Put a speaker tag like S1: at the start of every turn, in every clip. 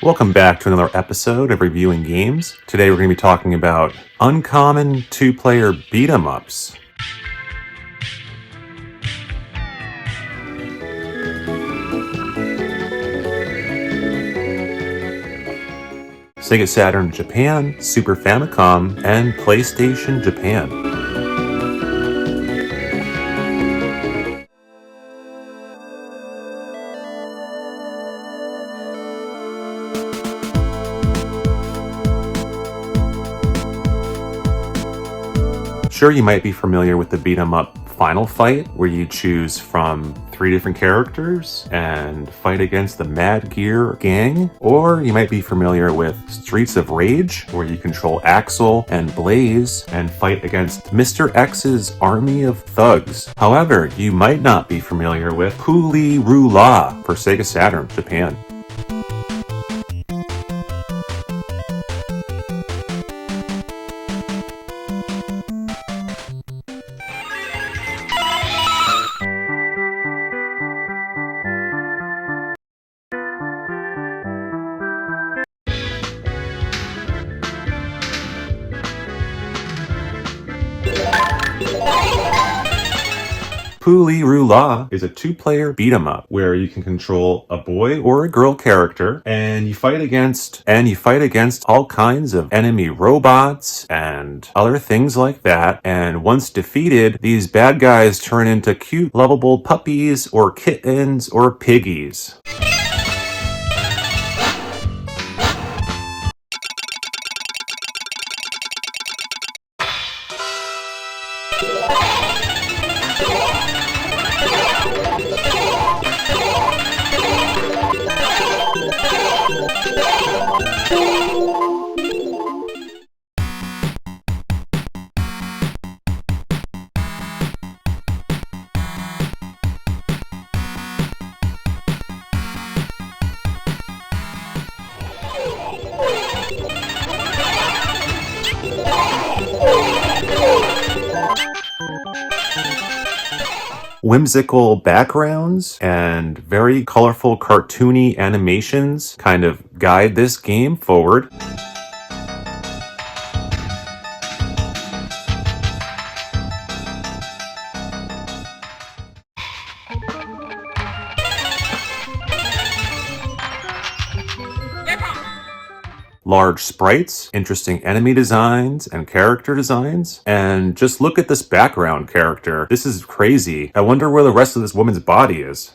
S1: Welcome back to another episode of Reviewing Games. Today we're going to be talking about uncommon two-player beat-em-ups. Sega Saturn Japan, Super Famicom, and PlayStation Japan. Sure, you might be familiar with the beat-em-up Final Fight, where you choose from 3 different characters and fight against the Mad Gear gang. Or you might be familiar with Streets of Rage, where you control Axel and Blaze and fight against Mr. X's army of thugs. However, you might not be familiar with Polymega for Sega Saturn Japan. Polymega is a 2-player beat-em-up where you can control a boy or a girl character, and you fight against all kinds of enemy robots and other things like that. And once defeated, these bad guys turn into cute, lovable puppies or kittens or piggies. Whimsical backgrounds and very colorful cartoony animations kind of guide this game forward. Large sprites, interesting enemy designs and character designs, and just look at this background character. This is crazy. I wonder where the rest of this woman's body is.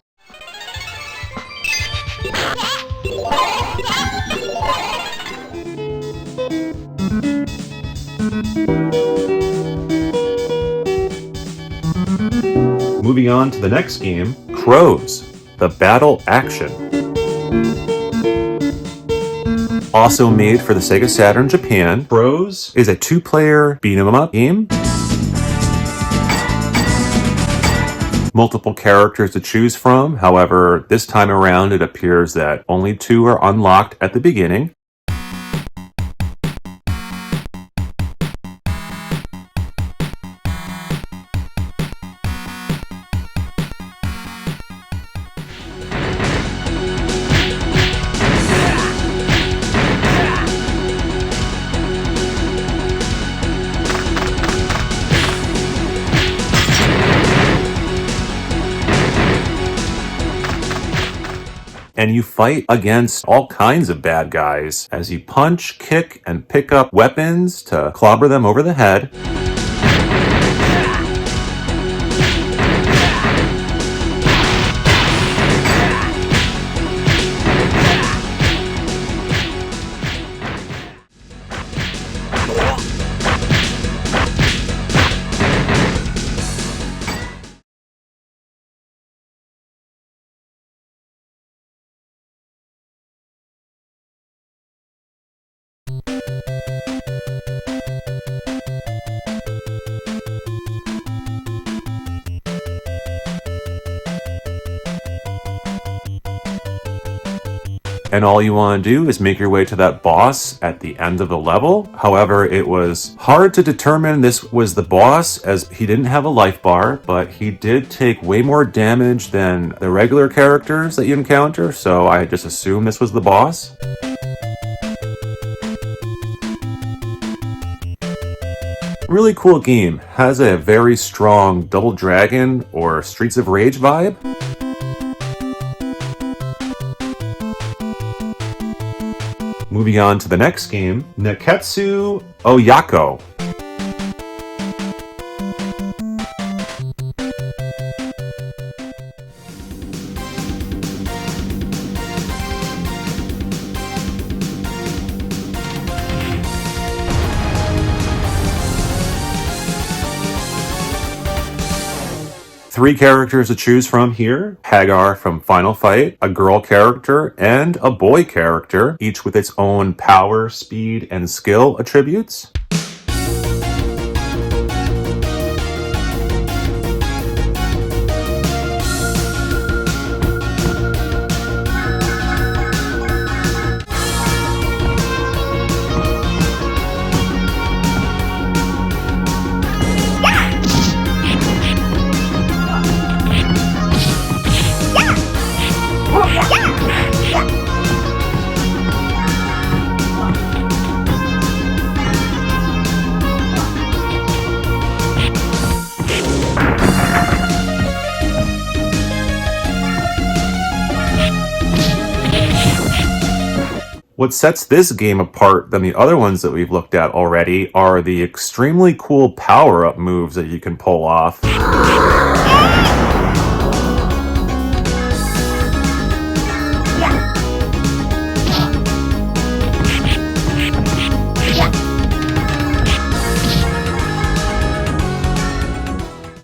S1: Moving on to the next game, Crows, the battle action. Also made for the Sega Saturn Japan, Crows is a 2-player beat-em-up game. Multiple characters to choose from. However, this time around it appears that only 2 are unlocked at the beginning. And you fight against all kinds of bad guys as you punch, kick, and pick up weapons to clobber them over the head. and all you want to do is make your way to that boss at the end of the level. However, it was hard to determine this was the boss as he didn't have a life bar, but he did take way more damage than the regular characters that you encounter, so I just assumed this was the boss. Really cool game. Has a very strong Double Dragon or Streets of Rage vibe. Moving on to the next game, Nekketsu Oyako. Three characters to choose from here. Hagar from Final Fight, a girl character, and a boy character, each with its own power, speed, and skill attributes. What sets this game apart than the other ones that we've looked at already are the extremely cool power-up moves that you can pull off.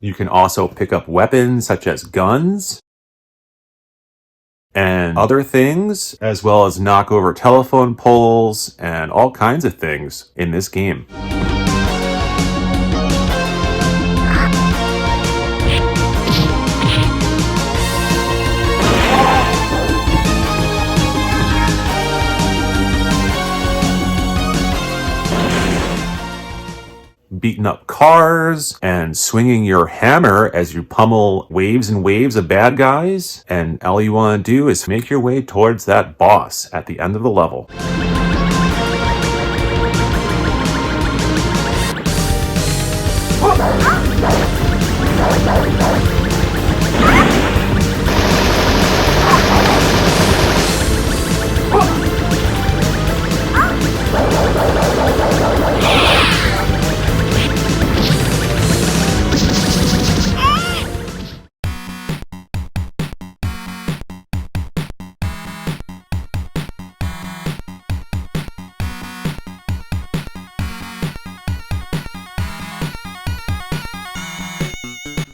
S1: You can also pick up weapons such as guns and other things, as well as knock over telephone poles and all kinds of things in this game. Beating up cars and swinging your hammer as you pummel waves and waves of bad guys, and all you want to do is make your way towards that boss at the end of the level.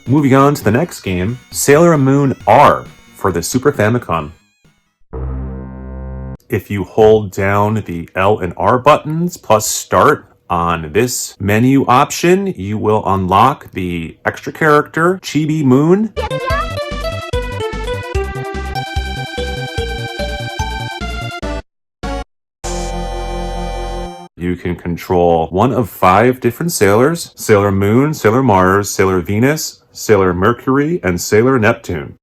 S1: Moving on to the next game, Sailor Moon R for the Super Famicom. If you hold down the L and R buttons plus start on this menu option, you will unlock the extra character, Chibi Moon. You can control one of 5 different sailors: Sailor Moon, Sailor Mars, Sailor Venus, Sailor Mercury, and Sailor Neptune.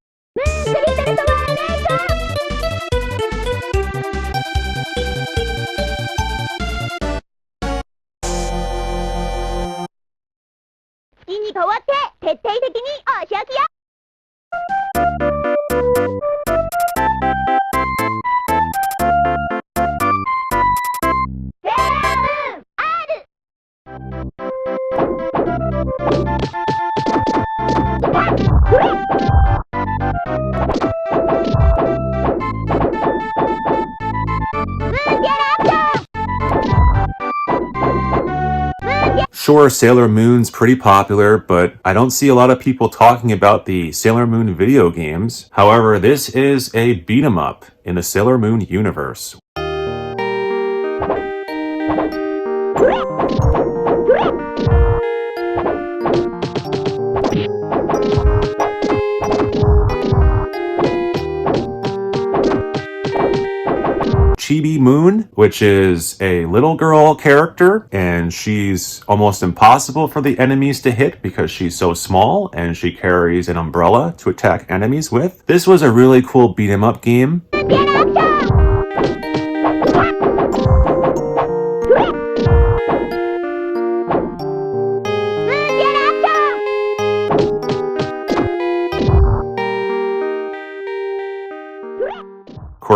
S1: Sure, Sailor Moon's pretty popular, but I don't see a lot of people talking about the Sailor Moon video games. However, this is a beat-em-up in the Sailor Moon universe. Chibi Moon, which is a little girl character, and she's almost impossible for the enemies to hit because she's so small, and she carries an umbrella to attack enemies with. This was a really cool beat 'em up game.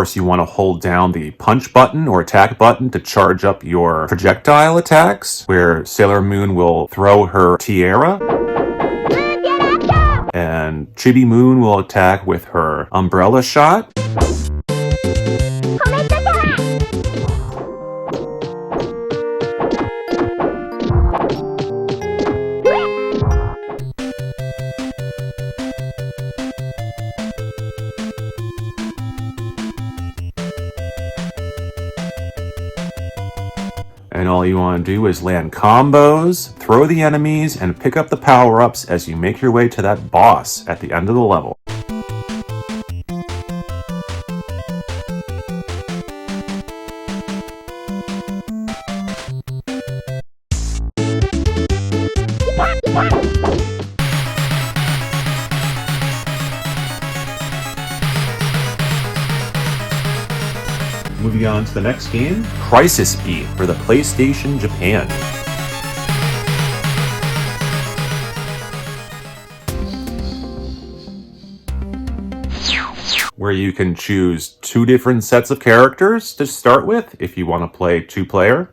S1: course, you want to hold down the punch button or attack button to charge up your projectile attacks, where Sailor Moon will throw her tiara. And Chibi Moon will attack with her umbrella shot. And all you want to do is land combos, throw the enemies, and pick up the power-ups as you make your way to that boss at the end of the level. Moving on to the next game, Crisis Beat for the PlayStation Japan. Where you can choose 2 different sets of characters to start with if you want to play 2-player.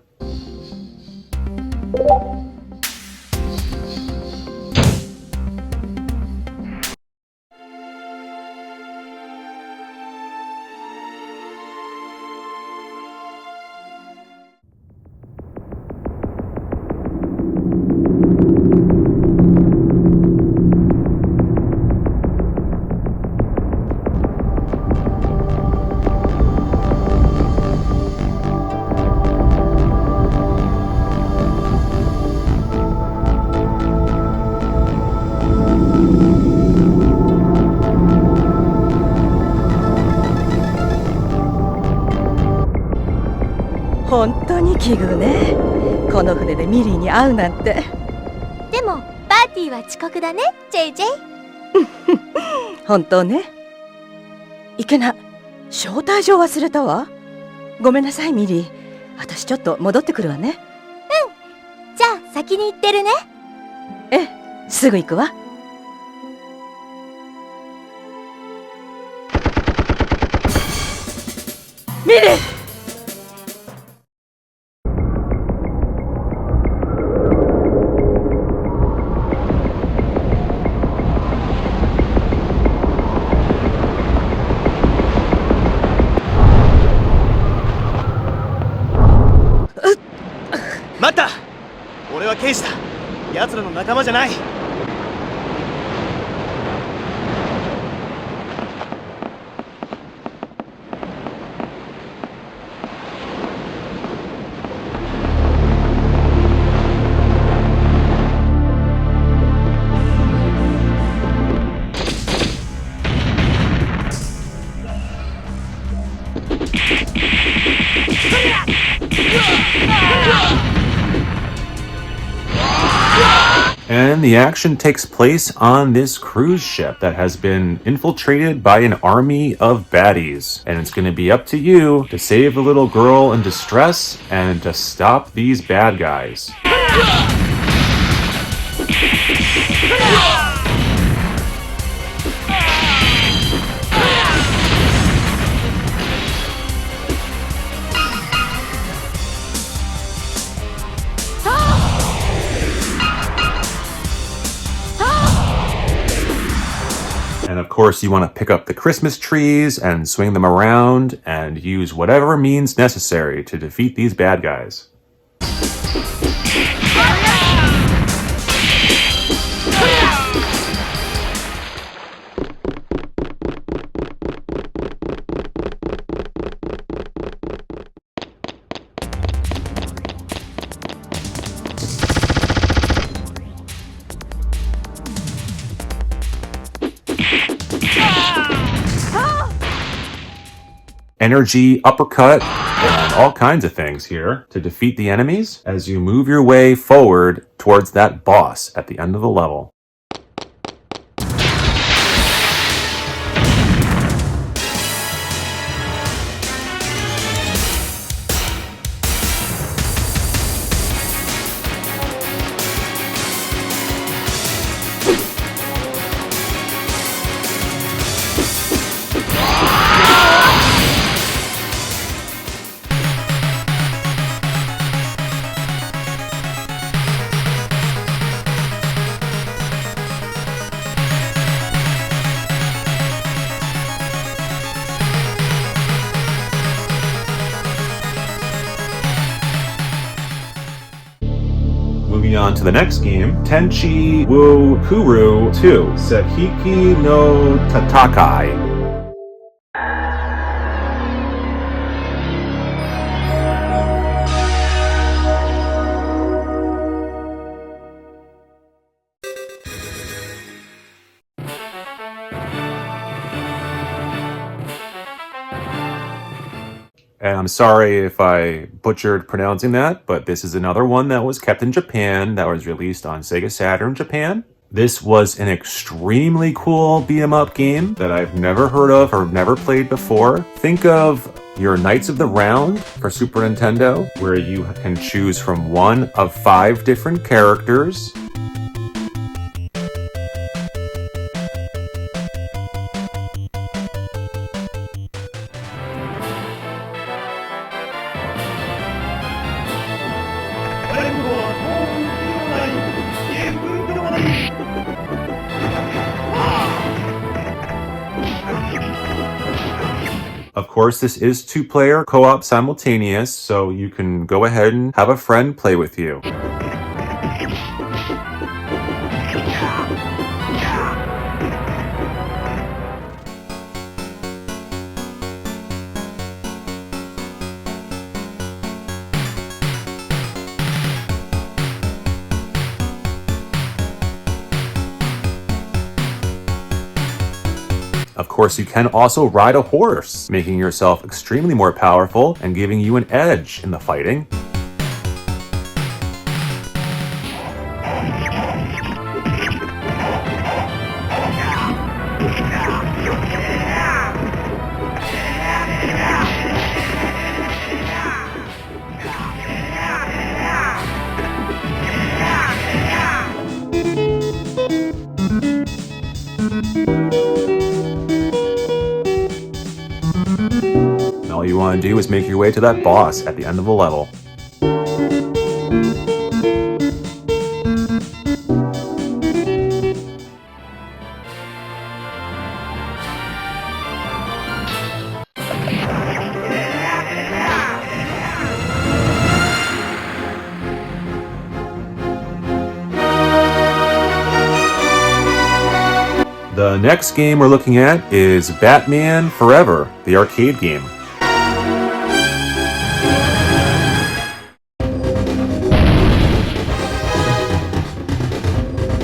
S2: 本当に奇遇ね。この船でミリーに会うなんて。
S3: でもパーティーは遅刻だね、JJ。
S2: 本当ね。いけな、招待状忘れたわ。ごめんなさいミリー。私ちょっと戻ってくるわね。
S3: うん。じゃあ先に行ってるね。
S2: ええ、すぐ行くわ。ミリー。
S4: 待った！俺は刑事だ。奴らの仲間じゃない。
S1: And the action takes place on this cruise ship that has been infiltrated by an army of baddies. And it's going to be up to you to save a little girl in distress and to stop these bad guys. And of course, you want to pick up the Christmas trees and swing them around and use whatever means necessary to defeat these bad guys. Energy, uppercut, and all kinds of things here to defeat the enemies as you move your way forward towards that boss at the end of the level. Moving on to the next game, Tenchi wo Kurau 2, Sekiheki no Tatakai. And I'm sorry if I butchered pronouncing that, but this is another one that was kept in Japan, that was released on Sega Saturn Japan. This was an extremely cool beat-em-up game that I've never heard of or never played before. Think of your Knights of the Round for Super Nintendo, where you can choose from one of 5 different characters. Of course, this is 2-player co-op simultaneous, so you can go ahead and have a friend play with you. Of course, you can also ride a horse, making yourself extremely more powerful and giving you an edge in the fighting. All you want to do is make your way to that boss at the end of the level. The next game we're looking at is Batman Forever, the arcade game.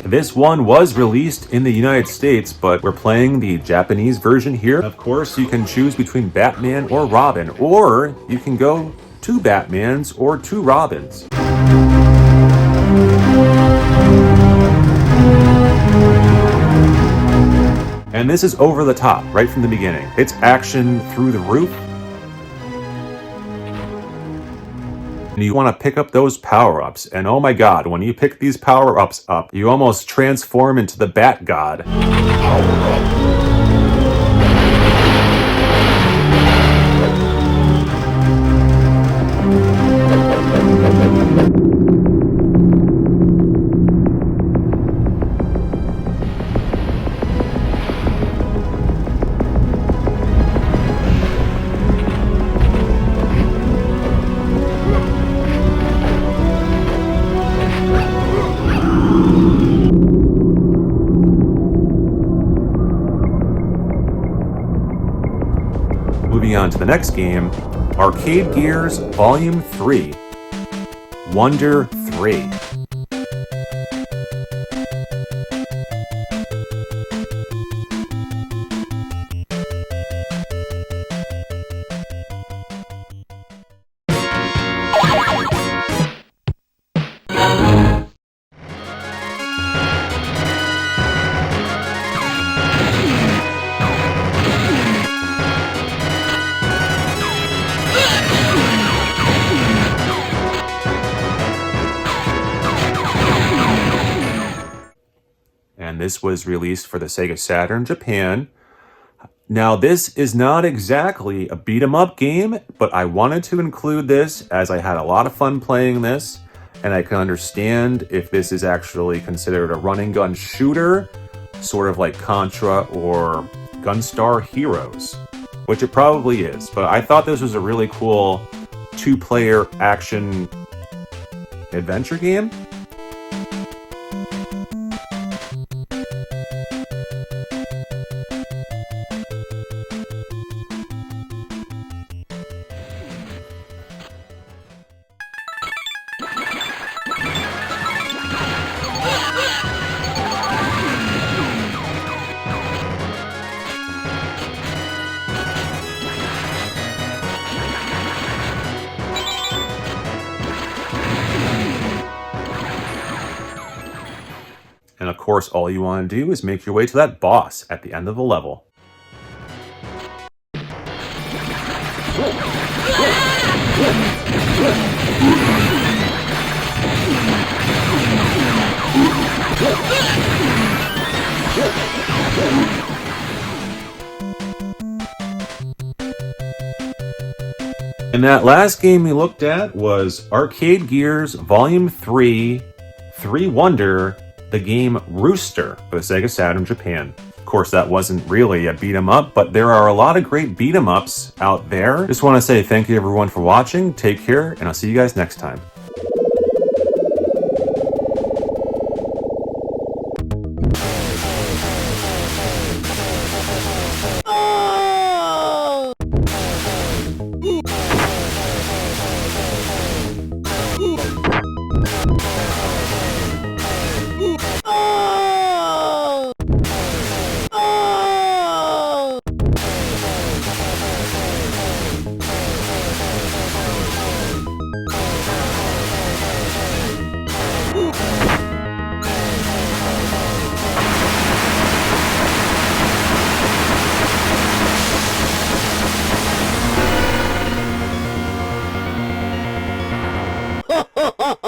S1: This one was released in the United States, but we're playing the Japanese version here. Of course, you can choose between Batman or Robin, or you can go 2 Batmans or 2 Robins. And this is over the top, right from the beginning. It's action through the roof. And you want to pick up those power-ups. And oh my god, when you pick these power-ups up, you almost transform into the Bat God. Moving on to the next game, Arcade Gears Volume 3, Wonder 3. And this was released for the Sega Saturn Japan. Now, this is not exactly a beat-em-up game, but I wanted to include this as I had a lot of fun playing this, and I can understand if this is actually considered a running gun shooter, sort of like Contra or Gunstar Heroes, which it probably is. But I thought this was a really cool 2-player action adventure game. course, all you want to do is make your way to that boss at the end of the level. And that last game we looked at was Arcade Gears Volume 3, 3 Wonder, the game Rooster for the Sega Saturn Japan. Of course, that wasn't really a beat 'em up, but there are a lot of great beat 'em ups out there. Just want to say thank you everyone for watching, take care, and I'll see you guys next time.
S5: Ha ha ha!